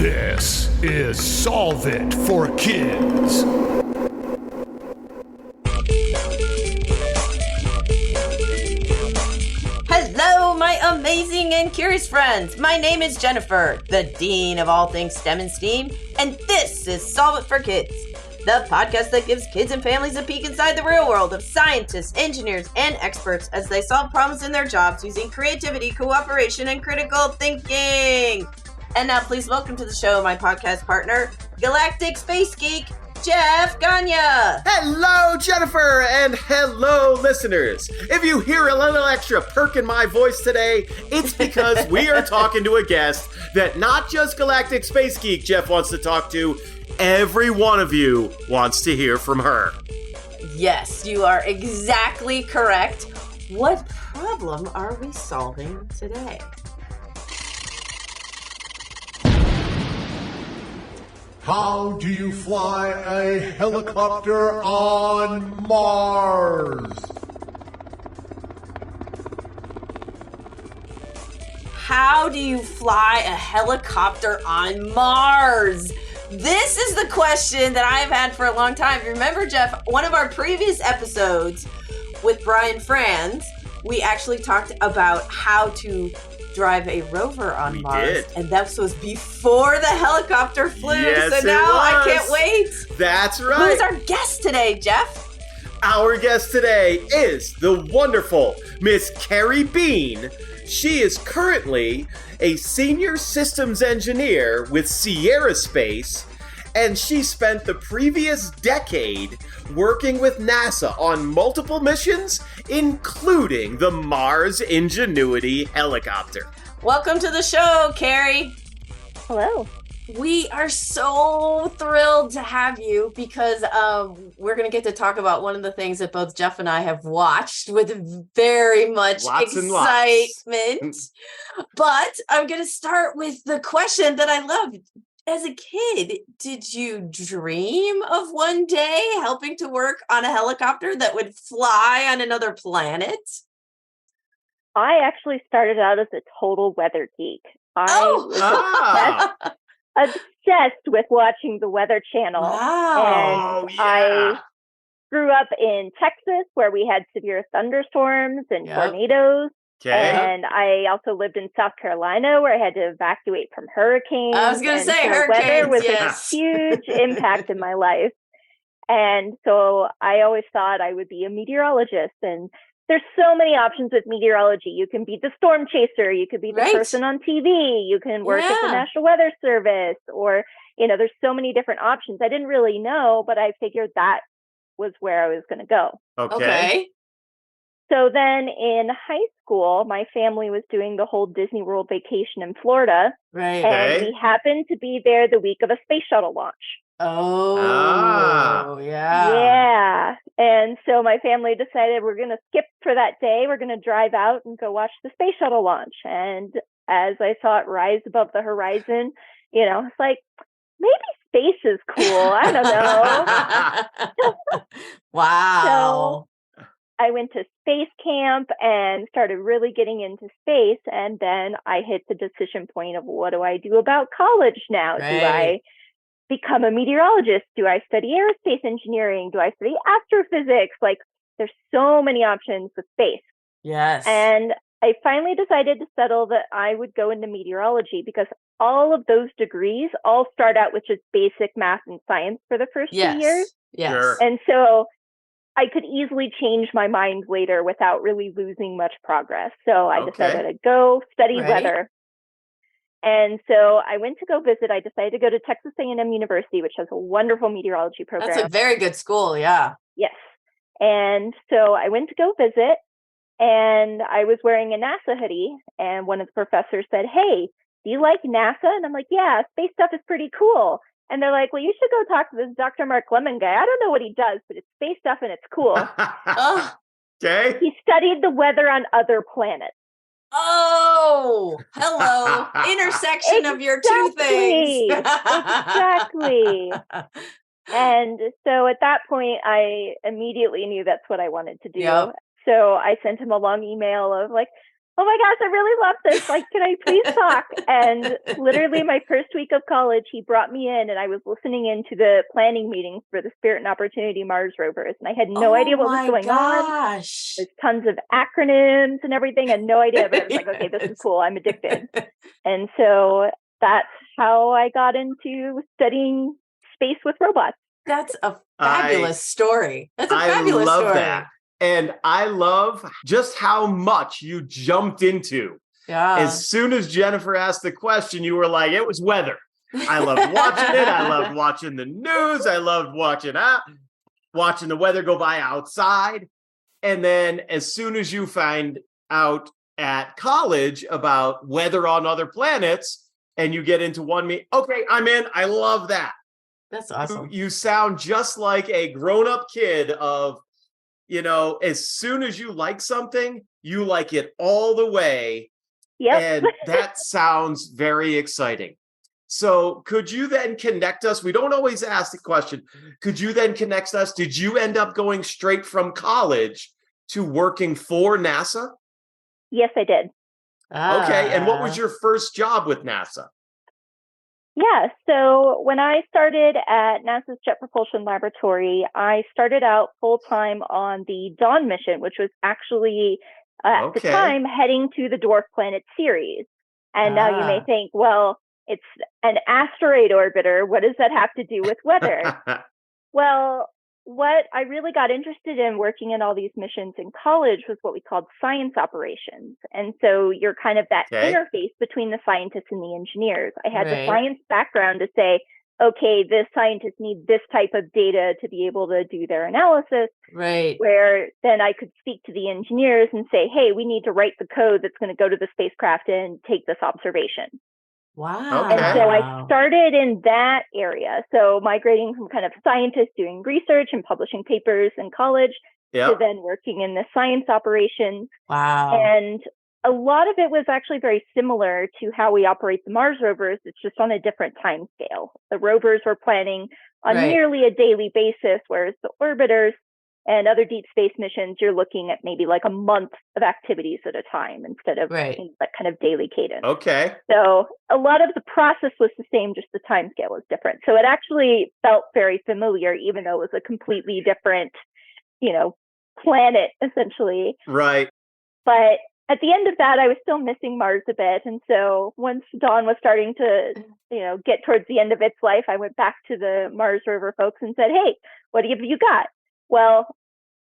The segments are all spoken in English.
This is Solve It for Kids. Hello, my amazing and curious friends. My name is Jennifer, the Dean of all things STEM and STEAM, and this is Solve It for Kids, the podcast that gives kids and families a peek inside the real world of scientists, engineers, and experts as they solve problems in their jobs using creativity, cooperation, and critical thinking. And now please welcome to the show my podcast partner, Galactic Space Geek, Jeff Gagne. Hello, Jennifer, and hello, listeners. If you hear a little extra perk in my voice today, it's because we are talking to a guest that not just Galactic Space Geek Jeff wants to talk to, every one of you wants to hear from her. Yes, you are exactly correct. What problem are we solving today? How do you fly a helicopter on Mars? How do you fly a helicopter on Mars? This is the question that I've had for a long time. Remember, Jeff, one of our previous episodes with Brian Franz, we actually talked about how to drive a rover on Mars. And that was before the helicopter flew. Yes, so now I can't wait. That's right. Who is our guest today, Jeff? Our guest today is the wonderful Miss Keri Bean. She is currently a senior systems engineer with Sierra Space, and she spent the previous decade working with NASA on multiple missions, including the Mars Ingenuity helicopter. Welcome to the show, Keri. Hello. We are so thrilled to have you because we're going to get to talk about one of the things that both Jeff and I have watched with very much excitement. But I'm going to start with the question that I love. As a kid, did you dream of one day helping to work on a helicopter that would fly on another planet? I actually started out as a total weather geek. I was obsessed with watching the Weather Channel. Wow. And I grew up in Texas where we had severe thunderstorms and tornadoes. Okay. And I also lived in South Carolina where I had to evacuate from hurricanes. I was going to say hurricanes. Weather was a huge impact in my life. And so I always thought I would be a meteorologist. And there's so many options with meteorology. You can be the storm chaser. You could be the person on TV. You can work at the National Weather Service. Or, there's so many different options. I didn't really know, but I figured that was where I was going to go. Okay. So then in high school, my family was doing the whole Disney World vacation in Florida. Right. And we happened to be there the week of a space shuttle launch. Oh, yeah. Yeah. And so my family decided we're going to skip for that day. We're going to drive out and go watch the space shuttle launch. And as I saw it rise above the horizon, it's like, maybe space is cool. I don't know. Wow. So I went to space camp and started really getting into space. And then I hit the decision point of what do I do about college now? Right. Do I become a meteorologist? Do I study aerospace engineering? Do I study astrophysics? Like, there's so many options with space. Yes. And I finally decided to settle that I would go into meteorology because all of those degrees all start out with just basic math and science for the first 2 years. Yes. Sure. And so I could easily change my mind later without really losing much progress. So I decided to go study weather. And so I went to go visit. I decided to go to Texas A&M University, which has a wonderful meteorology program. That's a very good school, yeah. Yes. And so I went to go visit, and I was wearing a NASA hoodie, and one of the professors said, "Hey, do you like NASA?" And I'm like, "Yeah, space stuff is pretty cool." And they're like, "Well, you should go talk to this Dr. Mark Lemon guy. I don't know what he does, but it's space stuff and it's cool." Okay. He studied the weather on other planets. Oh, hello. Intersection of your two things. Exactly. And so at that point, I immediately knew that's what I wanted to do. Yep. So I sent him a long email of like, oh my gosh, I really love this. Like, can I please talk? And literally my first week of college, he brought me in and I was listening into the planning meetings for the Spirit and Opportunity Mars rovers. And I had no idea what was going on. There's tons of acronyms and everything. I had no idea, but I was like, okay, this is cool. I'm addicted. And so that's how I got into studying space with robots. That's a fabulous story. That's a fabulous story. I love story. that. And I love just how much you jumped into. Yeah. As soon as Jennifer asked the question, you were like, it was weather. I loved watching it. I loved watching the news. I loved watching the weather go by outside. And then as soon as you find out at college about weather on other planets and you get into one meet, okay, I'm in. I love that. That's awesome. You sound just like a grown-up kid of, as soon as you like something, you like it all the way. Yep. And that sounds very exciting. So could you then connect us? We don't always ask the question. Could you then connect us? Did you end up going straight from college to working for NASA? Yes, I did. Okay. And what was your first job with NASA? Yeah, so when I started at NASA's Jet Propulsion Laboratory, I started out full-time on the Dawn mission, which was actually, at the time, heading to the dwarf planet Ceres. And now you may think, well, it's an asteroid orbiter. What does that have to do with weather? Well, what I really got interested in working in all these missions in college was what we called science operations. And so you're kind of that interface between the scientists and the engineers. I had the science background to say, okay, this scientist needs this type of data to be able to do their analysis. Right. Where then I could speak to the engineers and say, hey, we need to write the code that's going to go to the spacecraft and take this observation. Wow. And so I started in that area. So migrating from kind of scientists doing research and publishing papers in college to then working in the science operations. Wow. And a lot of it was actually very similar to how we operate the Mars rovers. It's just on a different time scale. The rovers were planning on nearly a daily basis, whereas the orbiters and other deep space missions, you're looking at maybe like a month of activities at a time instead of that kind of daily cadence. Okay. So a lot of the process was the same, just the time scale was different. So it actually felt very familiar, even though it was a completely different, planet, essentially. Right. But at the end of that, I was still missing Mars a bit. And so once Dawn was starting to, get towards the end of its life, I went back to the Mars rover folks and said, hey, what have you got? Well,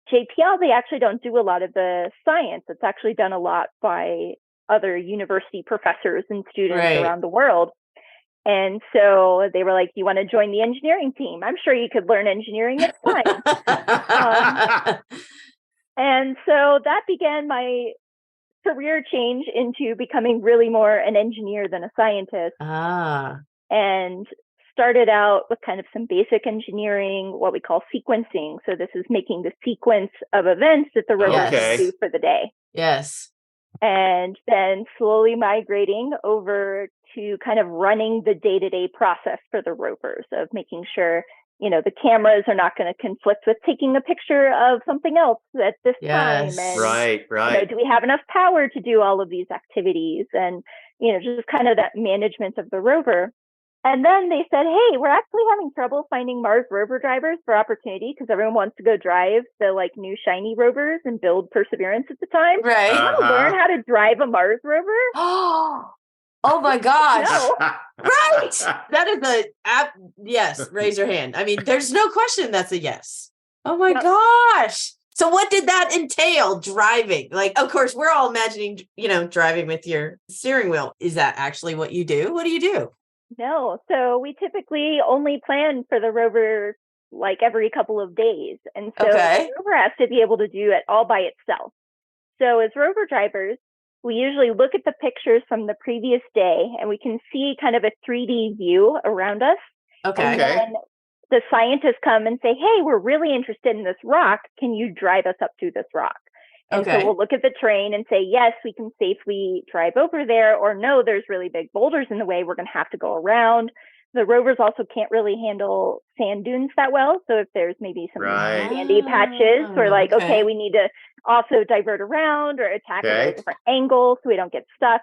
JPL, they actually don't do a lot of the science. It's actually done a lot by other university professors and students around the world. And so they were like, you want to join the engineering team? I'm sure you could learn engineering. It's fine. And so that began my career change into becoming really more an engineer than a scientist. And started out with kind of some basic engineering, what we call sequencing. So this is making the sequence of events that the rover can do for the day. Yes. And then slowly migrating over to kind of running the day-to-day process for the rovers of making sure, the cameras are not going to conflict with taking a picture of something else at this time. And, right. Do we have enough power to do all of these activities? And, just kind of that management of the rover. And then they said, hey, we're actually having trouble finding Mars rover drivers for Opportunity because everyone wants to go drive the new shiny rovers and build Perseverance at the time. Right. You want to learn how to drive a Mars rover? Oh my gosh. No. Right. That is yes, raise your hand. I mean, there's no question that's a yes. Oh my gosh. So what did that entail, driving? Of course, we're all imagining, driving with your steering wheel. Is that actually what you do? What do you do? No. So we typically only plan for the rover every couple of days. And so the rover has to be able to do it all by itself. So as rover drivers, we usually look at the pictures from the previous day and we can see kind of a 3D view around us. And then the scientists come and say, hey, we're really interested in this rock. Can you drive us up to this rock? And so we'll look at the terrain and say, yes, we can safely drive over there, or no, there's really big boulders in the way. We're going to have to go around. The rovers also can't really handle sand dunes that well. So if there's maybe some sandy patches, we're okay, we need to also divert around or attack at a different angle so we don't get stuck.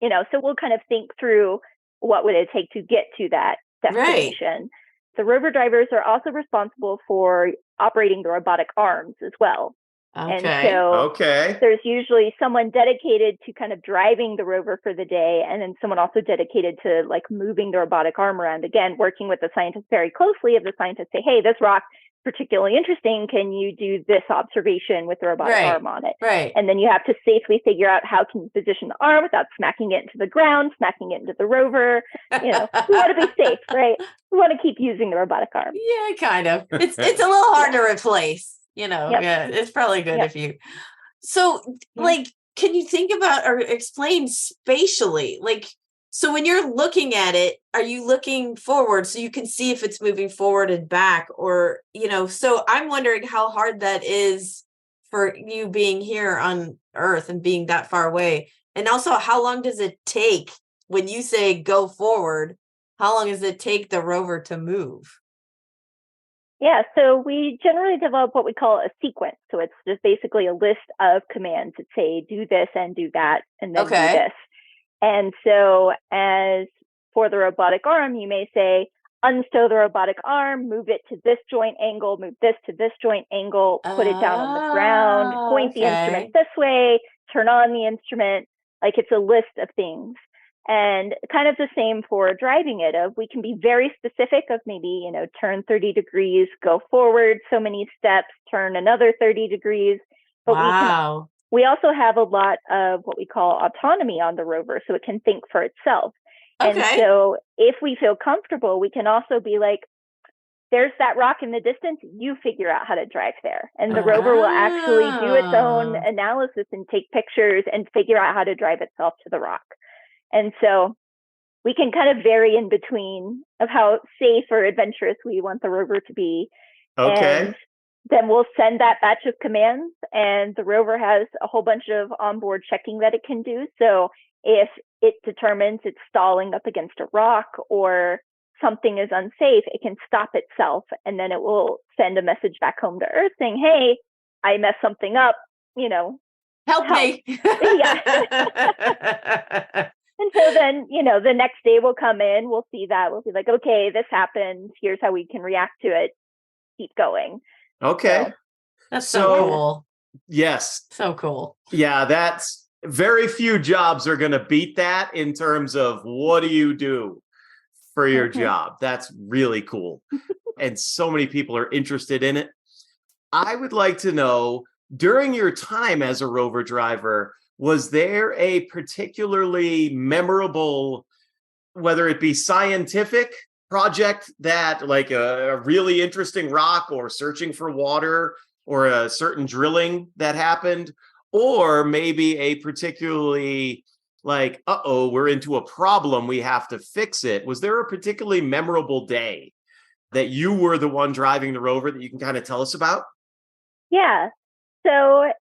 So we'll kind of think through what would it take to get to that destination. Right. The rover drivers are also responsible for operating the robotic arms as well. Okay. And so there's usually someone dedicated to kind of driving the rover for the day, and then someone also dedicated to like moving the robotic arm around, again, working with the scientists very closely. If the scientists say, hey, this rock is particularly interesting, can you do this observation with the robotic arm on it? Right. And then you have to safely figure out how can you position the arm without smacking it into the ground, smacking it into the rover. We want to be safe, right? We want to keep using the robotic arm. Yeah, kind of. It's a little hard to replace. Yeah, it's probably good if you. So, like, can you think about or explain spatially? Like, so when you're looking at it, are you looking forward so you can see if it's moving forward and back? Or, so I'm wondering how hard that is for you being here on Earth and being that far away. And also, how long does it take when you say go forward? How long does it take the rover to move? Yeah, so we generally develop what we call a sequence. So it's just basically a list of commands that say do this and do that and then do this. And so as for the robotic arm, you may say unstow the robotic arm, move it to this joint angle, move this to this joint angle, put it down on the ground, point the instrument this way, turn on the instrument. Like it's a list of things. And kind of the same for driving it, we can be very specific of maybe, turn 30 degrees, go forward so many steps, turn another 30 degrees. But we also have a lot of what we call autonomy on the rover, so it can think for itself. And so if we feel comfortable, we can also be like, there's that rock in the distance, you figure out how to drive there. And the rover will actually do its own analysis and take pictures and figure out how to drive itself to the rock. And so we can kind of vary in between of how safe or adventurous we want the rover to be. And then we'll send that batch of commands, and the rover has a whole bunch of onboard checking that it can do. So if it determines it's stalling up against a rock or something is unsafe, it can stop itself, and then it will send a message back home to Earth saying, hey, I messed something up, help me. And so then, the next day we'll come in, we'll see that, we'll be like, okay, this happened. Here's how we can react to it. Keep going. Okay. So, that's so cool. Yes. So cool. Yeah, that's very few jobs are going to beat that in terms of what do you do for your job. That's really cool. And so many people are interested in it. I would like to know, during your time as a rover driver, was there a particularly memorable, whether it be scientific project that like a really interesting rock or searching for water or a certain drilling that happened, or maybe a particularly like, we're into a problem, we have to fix it? Was there a particularly memorable day that you were the one driving the rover that you can kind of tell us about? Yeah. So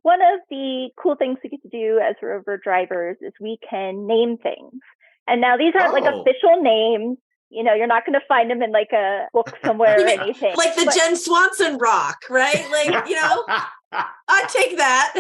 one of the cool things we get to do as rover drivers is we can name things. And now these aren't like official names. You're not going to find them in like a book somewhere or anything. Like the Jen Swanson rock, right? Like, I take that.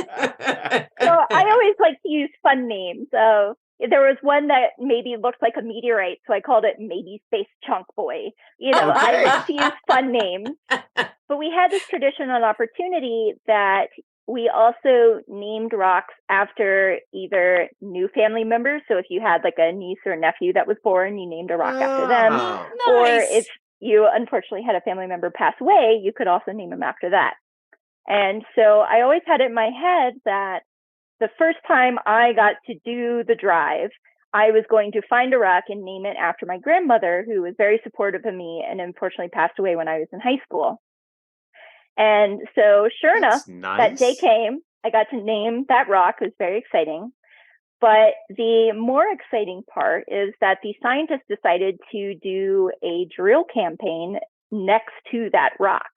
So I always like to use fun names. So there was one that maybe looked like a meteorite, so I called it Maybe Space Chunk Boy. I love to use fun names. But we had this tradition and opportunity that we also named rocks after either new family members. So if you had like a niece or a nephew that was born, you named a rock after them. Nice. Or if you unfortunately had a family member pass away, you could also name them after that. And so I always had it in my head that the first time I got to do the drive, I was going to find a rock and name it after my grandmother, who was very supportive of me and unfortunately passed away when I was in high school. And so sure enough, that day came, I got to name that rock. It was very exciting. But the more exciting part is that the scientists decided to do a drill campaign next to that rock.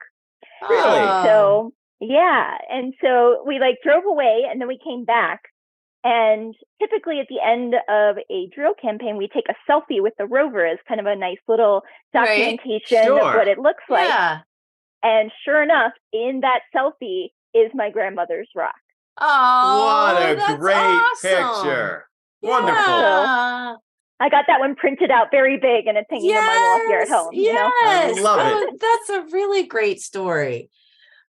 Really? So, yeah. And so we drove away and then we came back. And typically at the end of a drill campaign, we take a selfie with the rover as kind of a nice little documentation of what it looks like. Yeah. And sure enough, in that selfie, is my grandmother's rock. Oh, what a that's great awesome. picture. Yeah. Wonderful. I got that one printed out very big and it's hanging on my wall here at home. Yes. I love it. That's a really great story.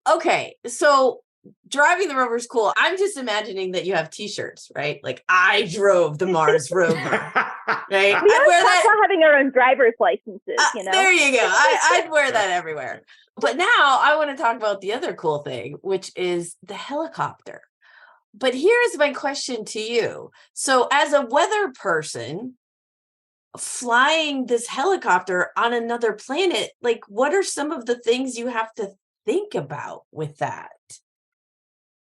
Okay, so driving the rover is cool. I'm just imagining that you have t-shirts, right? Like, I drove the Mars rover, right? We I'd always wear talk that. about having our own driver's licenses, There you go. I'd wear that everywhere. But now I want to talk about the other cool thing, which is the helicopter. But here's my question to you. So as a weather person, flying this helicopter on another planet, like, what are some of the things you have to think about with that?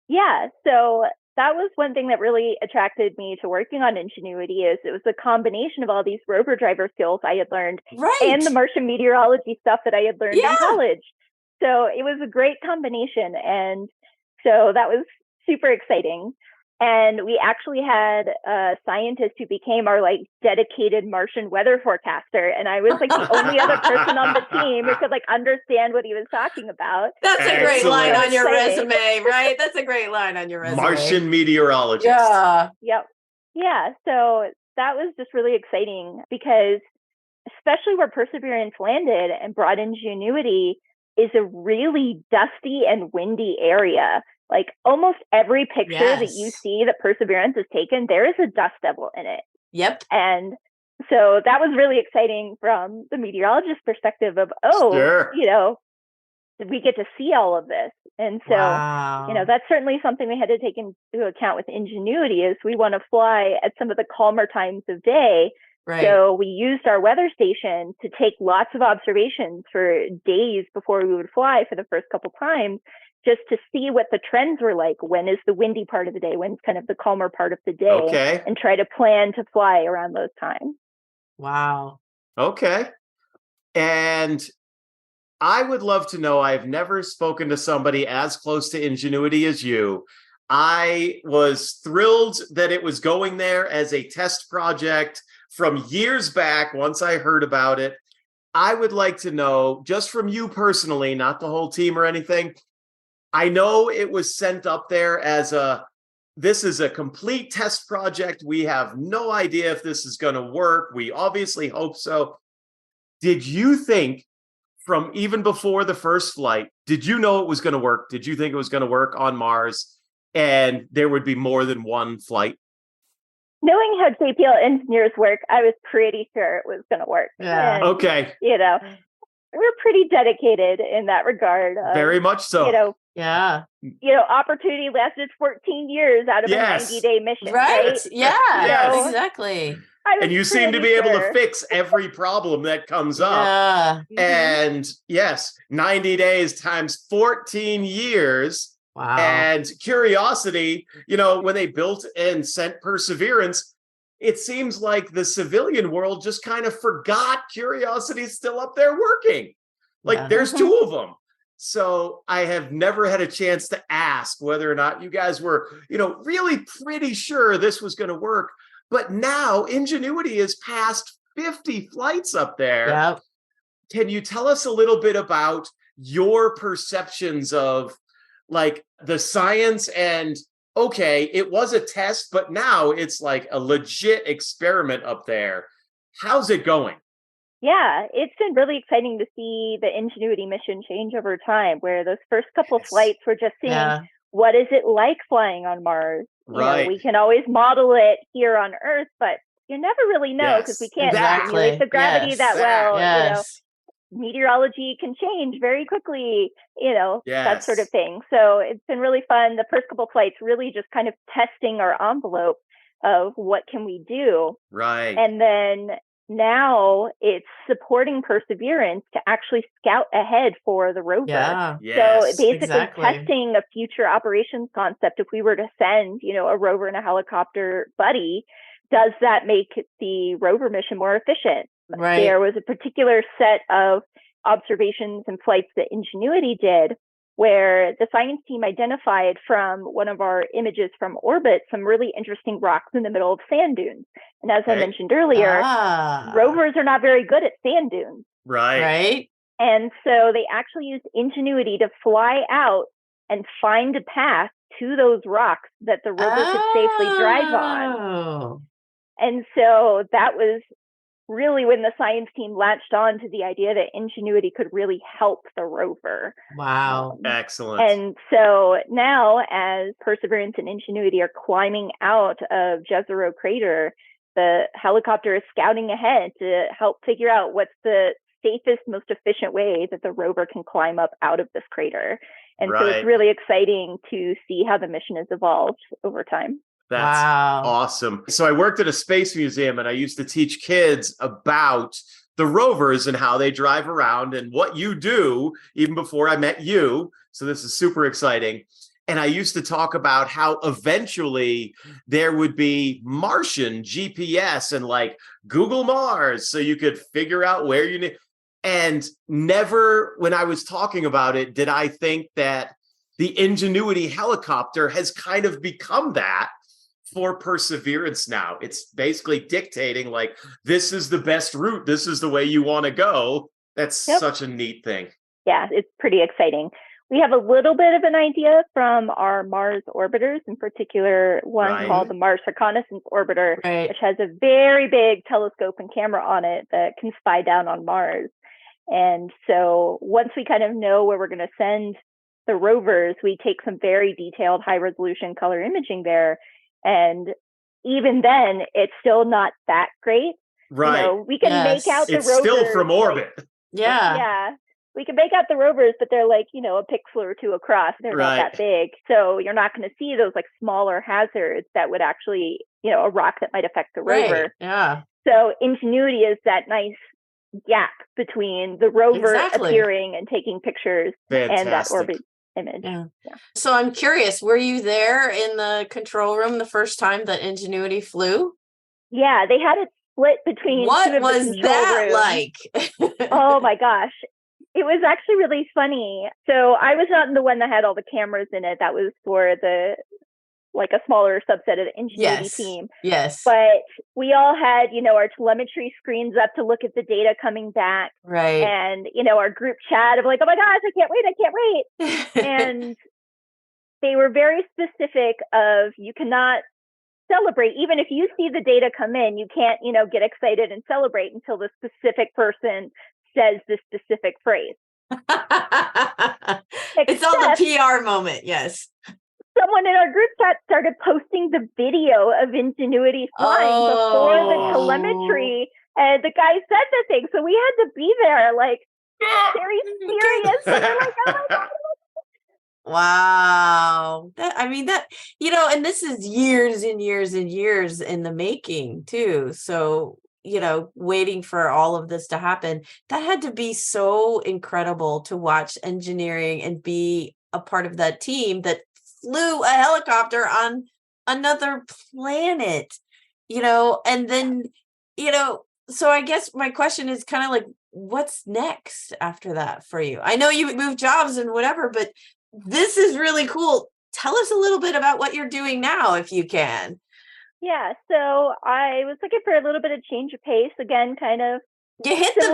Yeah, so that was one thing that really attracted me to working on Ingenuity is it was a combination of all these rover driver skills I had learned and the Martian meteorology stuff that I had learned in college. So it was a great combination. And so that was super exciting. And we actually had a scientist who became our like dedicated Martian weather forecaster. And I was like the only other person on the team who could like understand what he was talking about. That's a great line on your exciting. resume, right? That's a great line on your resume. Martian meteorologist. Yeah. Yep. Yeah. So that was just really exciting because especially where Perseverance landed and brought Ingenuity is a really dusty and windy area. Like almost every picture that you see that Perseverance has taken, there is a dust devil in it. Yep. And so that was really exciting from the meteorologist perspective of, we get to see all of this. And so, that's certainly something we had to take into account with Ingenuity is we want to fly at some of the calmer times of day. Right. So we used our weather station to take lots of observations for days before we would fly for the first couple times, just to see what the trends were like. When is the windy part of the day? When's kind of the calmer part of the day? Okay. And try to plan to fly around those times. Wow. Okay. And I would love to know, I've never spoken to somebody as close to Ingenuity as you. I was thrilled that it was going there as a test project from years back once I heard about it. I would like to know, just from you personally, not the whole team or anything, I know it was sent up there as this is a complete test project. We have no idea if this is going to work. We obviously hope so. Did you think from even before the first flight, did you know it was going to work? Did you think it was going to work on Mars and there would be more than one flight? Knowing how JPL engineers work, I was pretty sure it was going to work. Yeah. And, okay. We're pretty dedicated in that regard. Very much so. Opportunity lasted 14 years out of a 90-day mission. Right? Yeah, exactly. And you seem to be able to fix every problem that comes up. Yeah. And yes, 90 days times 14 years. Wow. And Curiosity, when they built and sent Perseverance, it seems like the civilian world just kind of forgot Curiosity's still up there working. Like there's two of them. So I have never had a chance to ask whether or not you guys were, really pretty sure this was going to work. But now Ingenuity is past 50 flights up there. Yep. Can you tell us a little bit about your perceptions of like the science and, okay, it was a test, but now it's like a legit experiment up there. How's it going? Yeah, it's been really exciting to see the Ingenuity mission change over time, where those first couple flights were just seeing what is it like flying on Mars? Right. We can always model it here on Earth, but you never really know because we can't simulate the gravity that well. Meteorology can change very quickly, that sort of thing. So it's been really fun. The first couple flights really just kind of testing our envelope of what can we do. Right. And then now it's supporting Perseverance to actually scout ahead for the rover. Yeah. So basically testing a future operations concept. If we were to send, a rover and a helicopter buddy, does that make the rover mission more efficient? Right. There was a particular set of observations and flights that Ingenuity did where the science team identified from one of our images from orbit some really interesting rocks in the middle of sand dunes. And as I mentioned earlier, rovers are not very good at sand dunes. Right. And so they actually used Ingenuity to fly out and find a path to those rocks that the rover could safely drive on. And so that was really when the science team latched on to the idea that Ingenuity could really help the rover. Wow. Excellent. And so now, as Perseverance and Ingenuity are climbing out of Jezero Crater, the helicopter is scouting ahead to help figure out what's the safest, most efficient way that the rover can climb up out of this crater. And so it's really exciting to see how the mission has evolved over time. That's awesome. So I worked at a space museum and I used to teach kids about the rovers and how they drive around and what you do even before I met you. So this is super exciting. And I used to talk about how eventually there would be Martian GPS and like Google Mars so you could figure out where you need. And never, when I was talking about it, did I think that the Ingenuity helicopter has kind of become that for Perseverance now. It's basically dictating like, this is the best route. This is the way you want to go. That's such a neat thing. Yeah, it's pretty exciting. We have a little bit of an idea from our Mars orbiters, in particular one called the Mars Reconnaissance Orbiter, which has a very big telescope and camera on it that can spy down on Mars. And so once we kind of know where we're going to send the rovers, we take some very detailed high resolution color imaging there. And even then, it's still not that great. Right. You know, we can make out the rovers. It's still from orbit. Yeah. We can make out the rovers, but they're like, you know, a pixel or two across. They're not that big. So you're not going to see those like smaller hazards that would actually, you know, a rock that might affect the rover. Yeah. So Ingenuity is that nice gap between the rover appearing and taking pictures and that orbit image. Yeah. So I'm curious, were you there in the control room the first time that Ingenuity flew? Yeah, they had it split between what two of was the control that rooms. like? Oh my gosh. It was actually really funny. So I was not the one that had all the cameras in it. That was for the like a smaller subset of the Ingenuity team. Yes. But we all had, you know, our telemetry screens up to look at the data coming back. Right. And, you know, our group chat of like, oh my gosh, I can't wait. And they were very specific of you cannot celebrate. Even if you see the data come in, you can't, you know, get excited and celebrate until the specific person says the specific phrase. It's all the PR moment. Yes. Someone in our group chat started posting the video of Ingenuity flying before the telemetry, and the guy said the thing. So we had to be there, like, very serious. And we're like, oh my God. Wow. That, you know, and this is years and years and years in the making, too. So, you know, waiting for all of this to happen, that had to be so incredible to watch engineering and be a part of that team that flew a helicopter on another planet, you know, and then, you know, so I guess my question is kind of like, what's next after that for you? I know you moved jobs and whatever, but this is really cool. Tell us a little bit about what you're doing now, if you can. Yeah, so I was looking for a little bit of change of pace again, kind of. You hit the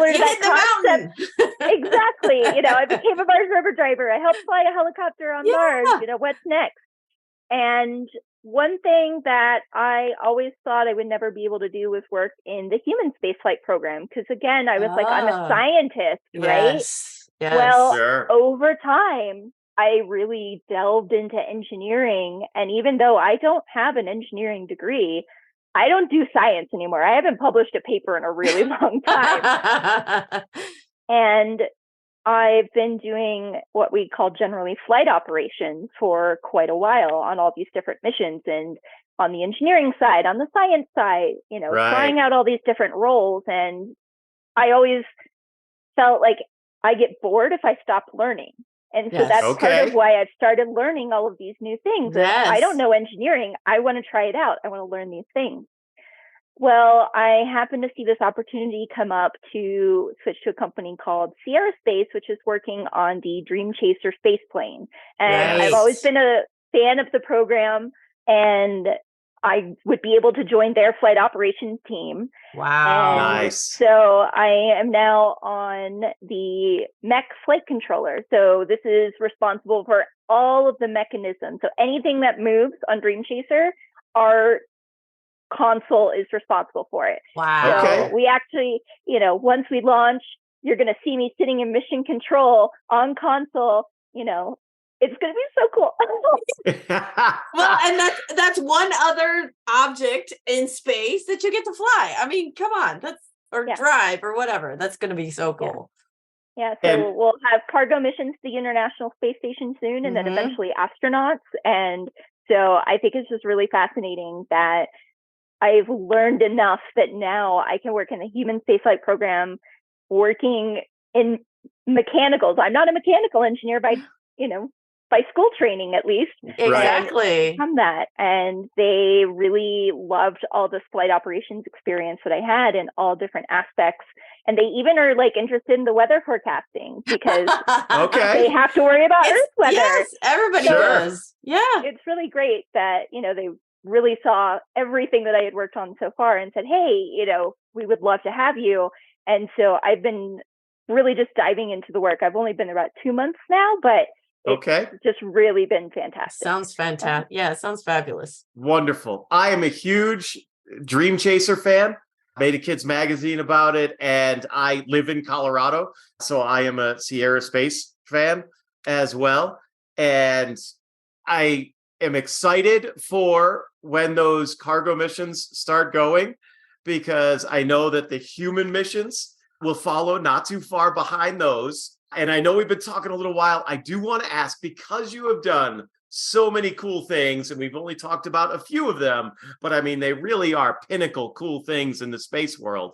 mountain. Exactly. You know, I became a Mars rover driver. I helped fly a helicopter on Mars. You know, what's next? And one thing that I always thought I would never be able to do was work in the human spaceflight program. Because again, I was like, I'm a scientist, right? Yes. Well, over time, I really delved into engineering. And even though I don't have an engineering degree, I don't do science anymore. I haven't published a paper in a really long time. And I've been doing what we call generally flight operations for quite a while on all these different missions, and on the engineering side, on the science side, you know, trying out all these different roles. And I always felt like I get bored if I stop learning. And so that's part of why I've started learning all of these new things. I don't know engineering. I want to try it out. I want to learn these things. Well, I happened to see this opportunity come up to switch to a company called Sierra Space, which is working on the Dream Chaser space plane. And I've always been a fan of the program. And I would be able to join their flight operations team. Wow. Nice. So I am now on the mech flight controller. So this is responsible for all of the mechanisms. So anything that moves on Dream Chaser, our console is responsible for it. Wow. Okay. So we actually, once we launch, you're going to see me sitting in mission control on console. It's going to be so cool. Well, and that's one other object in space that you get to fly. I mean, come on, drive or whatever. That's going to be so cool. Yeah, so we'll have cargo missions to the International Space Station soon, and then eventually astronauts. And so I think it's just really fascinating that I've learned enough that now I can work in the human spaceflight program, working in mechanicals. I'm not a mechanical engineer by school training, at least. Exactly. From that. And they really loved all this flight operations experience that I had in all different aspects. And they even are interested in the weather forecasting because they have to worry about Earth weather. Yes, everybody does. Yeah. It's really great that, they really saw everything that I had worked on so far and said, hey, we would love to have you. And so I've been really just diving into the work. I've only been about 2 months now, but it's just really been fantastic. Sounds fantastic. Yeah, it sounds fabulous. Wonderful. I am a huge Dream Chaser fan. Made a kids magazine about it, and I live in Colorado, so I am a Sierra Space fan as well. And I am excited for when those cargo missions start going, because I know that the human missions will follow not too far behind those. And I know we've been talking a little while. I do want to ask, because you have done so many cool things, and we've only talked about a few of them, but I mean, they really are pinnacle cool things in the space world.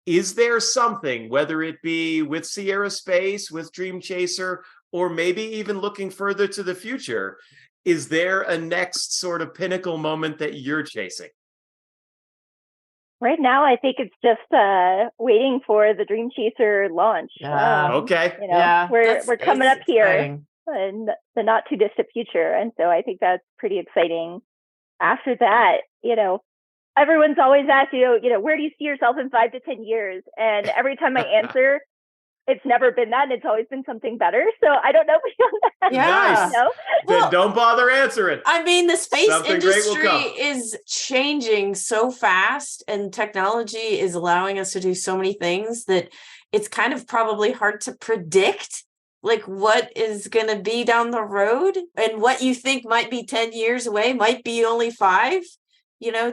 Is there something, whether it be with Sierra Space, with Dream Chaser, or maybe even looking further to the future, is there a next sort of pinnacle moment that you're chasing? Right now, I think it's just waiting for the Dream Chaser launch. Okay. We're coming up here exciting. in the not too distant future. And so I think that's pretty exciting. After that, everyone's always asked you, where do you see yourself in 5 to 10 years? And every time I answer, it's never been that. And it's always been something better. So I don't know beyond that. Yeah. Nice. Then don't bother answering. I mean, the space Something great will industry come. is changing so fast, and technology is allowing us to do so many things that it's kind of probably hard to predict what is going to be down the road, and what you think might be 10 years away might be only 5,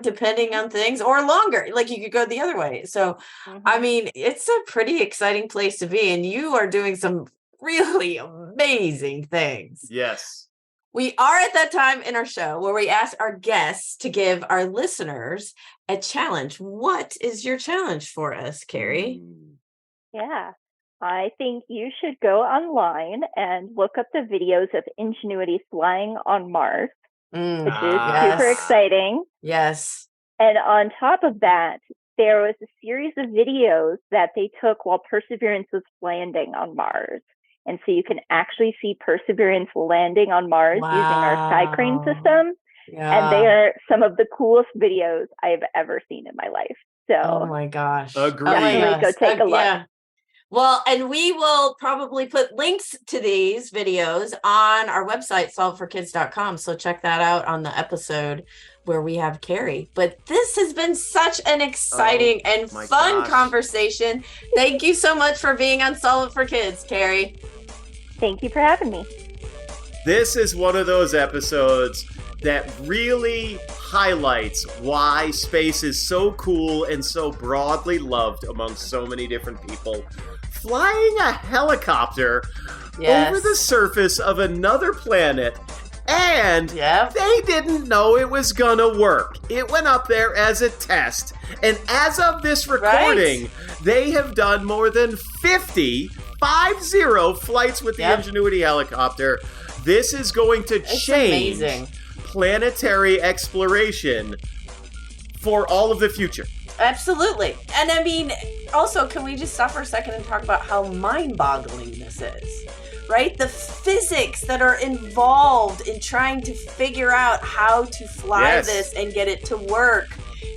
depending on things, or longer. You could go the other way. So, I mean, it's a pretty exciting place to be, and you are doing some really amazing things. Yes. We are at that time in our show where we ask our guests to give our listeners a challenge. What is your challenge for us, Keri? Yeah. I think you should go online and look up the videos of Ingenuity flying on Mars, which is super exciting. Yes. And on top of that, there was a series of videos that they took while Perseverance was landing on Mars. And so you can actually see Perseverance landing on Mars using our sky crane system. Yeah. And they are some of the coolest videos I've ever seen in my life. So, oh my gosh. Agreed. Definitely go take a look. Yeah. Well, and we will probably put links to these videos on our website, solveforkids.com. So check that out on the episode where we have Keri. But this has been such an exciting and fun conversation. Thank you so much for being on Solve It for Kids, Keri. Thank you for having me. This is one of those episodes that really highlights why space is so cool and so broadly loved among so many different people. Flying a helicopter over the surface of another planet, and they didn't know it was gonna work. It went up there as a test, and as of this recording, they have done more than 50 flights with the Ingenuity helicopter. This is going to change planetary exploration for all of the future. Absolutely. And I mean, also, can we just stop for a second and talk about how mind-boggling this is? right? The physics that are involved in trying to figure out how to fly this and get it to work.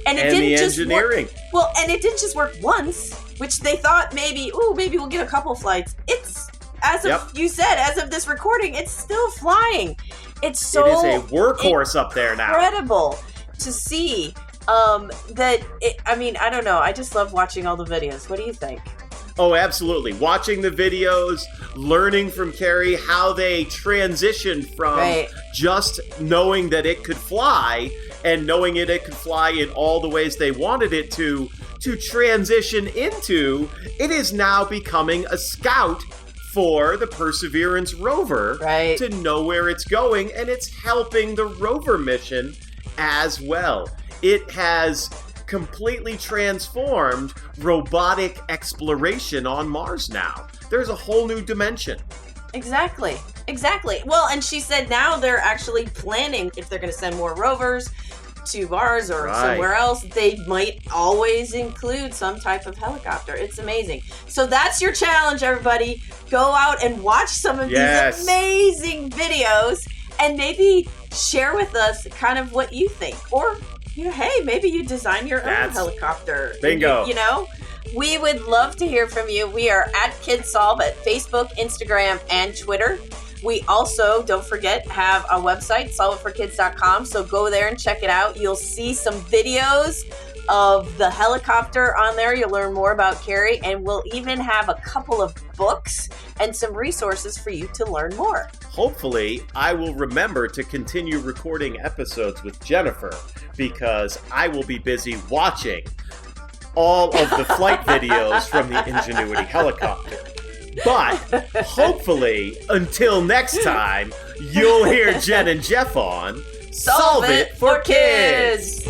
And it didn't just engineering. work. Well, and it didn't just work once, which they thought maybe we'll get a couple flights. It's, as of you said, as of this recording, it's still flying. It is a workhorse up there now. Incredible to see I don't know. I just love watching all the videos. What do you think? Oh, absolutely. Watching the videos, learning from Keri how they transitioned from just knowing that it could fly and knowing it could fly in all the ways they wanted it to transition into it is now becoming a scout for the Perseverance rover to know where it's going, and it's helping the rover mission as well. It has completely transformed robotic exploration on Mars now. There's a whole new dimension. Exactly. Well, and she said now they're actually planning, if they're going to send more rovers to Mars or somewhere else, they might always include some type of helicopter. It's amazing. So that's your challenge, everybody. Go out and watch some of these amazing videos and maybe share with us kind of what you think. Or, hey, maybe you design your own helicopter. Bingo. We would love to hear from you. We are at KidSolve at Facebook, Instagram, and Twitter. We also, don't forget, have a website, solveitforkids.com. So go there and check it out. You'll see some videos of the helicopter on there. You'll learn more about Keri, and we'll even have a couple of books and some resources for you to learn more. Hopefully, I will remember to continue recording episodes with Jennifer because I will be busy watching all of the flight videos from the Ingenuity helicopter. But hopefully, until next time, you'll hear Jen and Jeff on Solve It for Kids.